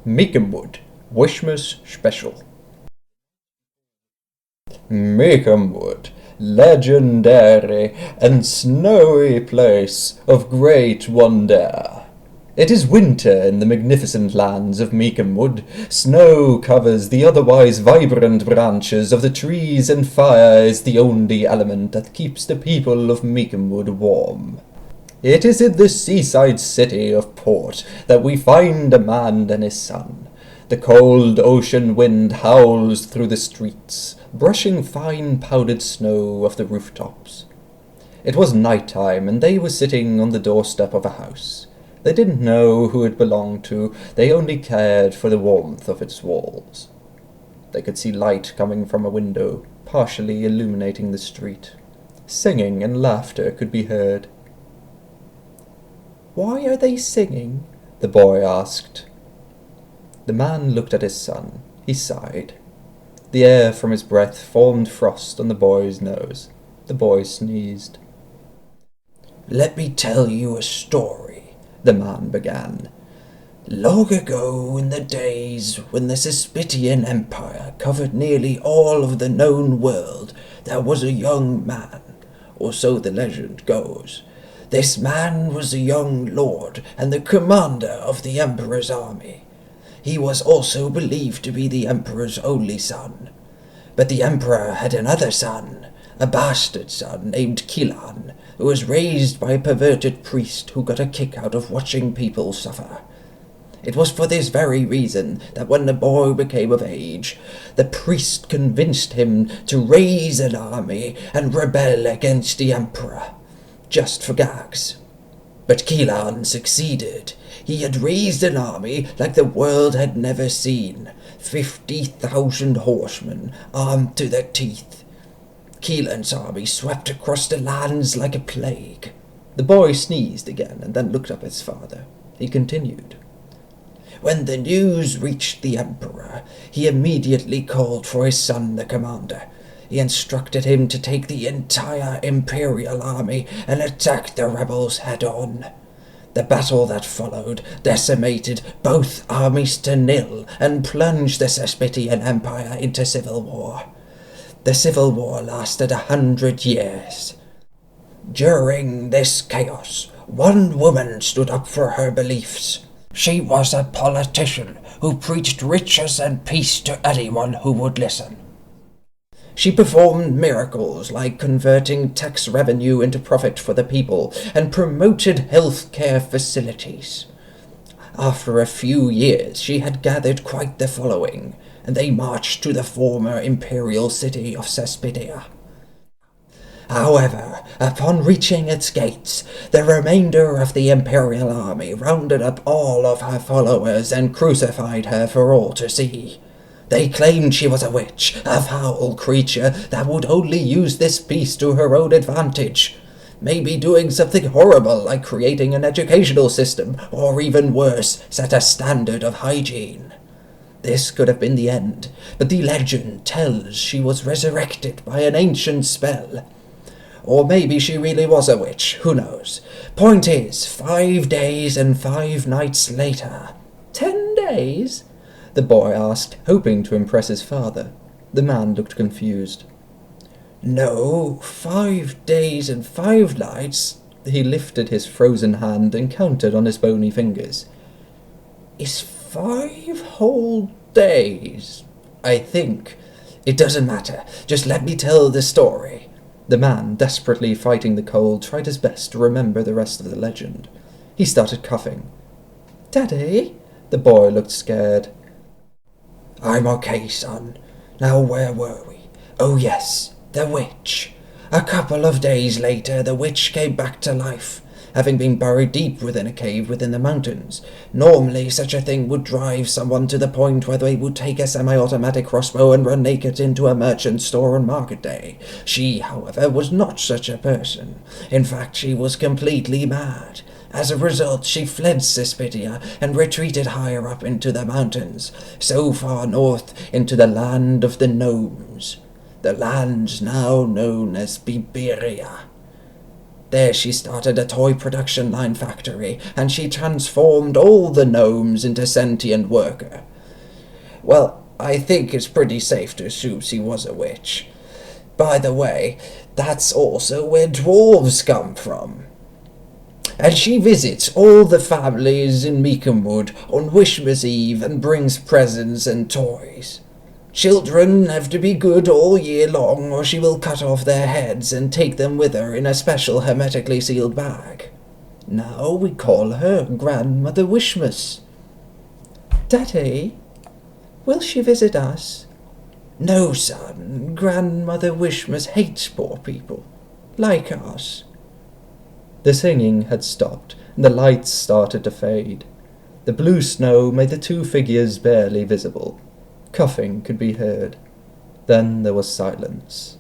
Mikomwood Wishmas Special. Mikomwood, legendary and snowy place of great wonder. It is winter in the magnificent lands of Mikomwood. Snow covers the otherwise vibrant branches of the trees, and fire is the only element that keeps the people of Mikomwood warm. It is in the seaside city of Port that we find a man and his son. The cold ocean wind howls through the streets, brushing fine powdered snow off the rooftops. It was night time, and they were sitting on the doorstep of a house. They didn't know who it belonged to, they only cared for the warmth of its walls. They could see light coming from a window, partially illuminating the street. Singing and laughter could be heard. "Why are they singing?" the boy asked. The man looked at his son. He sighed. The air from his breath formed frost on the boy's nose. The boy sneezed. "Let me tell you a story," the man began. "Long ago, in the days when the Cespitian Empire covered nearly all of the known world, there was a young man, or so the legend goes. This man was a young lord and the commander of the Emperor's army. He was also believed to be the Emperor's only son. But the Emperor had another son, a bastard son named Kilan, who was raised by a perverted priest who got a kick out of watching people suffer. It was for this very reason that when the boy became of age, the priest convinced him to raise an army and rebel against the Emperor, just for gags. But Kilan succeeded. He had raised an army like the world had never seen, 50,000 horsemen, armed to the teeth. Kilan's army swept across the lands like a plague." The boy sneezed again and then looked up at his father. He continued. "When the news reached the Emperor, he immediately called for his son, the commander. He instructed him to take the entire Imperial army and attack the rebels head-on. The battle that followed decimated both armies to nil and plunged the Cespitian Empire into civil war. The civil war lasted 100 years. During this chaos, one woman stood up for her beliefs. She was a politician who preached riches and peace to anyone who would listen. She performed miracles like converting tax revenue into profit for the people and promoted health-care facilities. After a few years, she had gathered quite the following, and they marched to the former imperial city of Cespitia. However, upon reaching its gates, the remainder of the imperial army rounded up all of her followers and crucified her for all to see. They claimed she was a witch, a foul creature that would only use this peace to her own advantage, maybe doing something horrible like creating an educational system, or even worse, set a standard of hygiene. This could have been the end, but the legend tells she was resurrected by an ancient spell. Or maybe she really was a witch, who knows. Point is, 5 days and 5 nights later— 10 days? The boy asked, hoping to impress his father. The man looked confused. No, 5 days and 5 nights. He lifted his frozen hand and counted on his bony fingers. Is 5 whole days, I think. It doesn't matter. Just let me tell the story. The man, desperately fighting the cold, tried his best to remember the rest of the legend. He started coughing. Daddy? The boy looked scared. I'm okay, son. Now where were we? Oh yes, the witch. A couple of days later, the witch came back to life, having been buried deep within a cave within the mountains. Normally, such a thing would drive someone to the point where they would take a semi-automatic crossbow and run naked into a merchant store on market day. She, however, was not such a person. In fact, she was completely mad. As a result, she fled Cespitia and retreated higher up into the mountains, so far north into the land of the gnomes, the land now known as Biberia. There she started a toy production line factory, and she transformed all the gnomes into sentient worker. Well, I think it's pretty safe to assume she was a witch. By the way, that's also where dwarves come from. And she visits all the families in Mikomwood on Wishmas Eve and brings presents and toys. Children have to be good all year long, or she will cut off their heads and take them with her in a special hermetically sealed bag. Now we call her Grandmother Wishmas. Daddy, will she visit us? No, son. Grandmother Wishmas hates poor people, like us. The singing had stopped, and the lights started to fade. The blue snow made the two figures barely visible. Coughing could be heard. Then there was silence.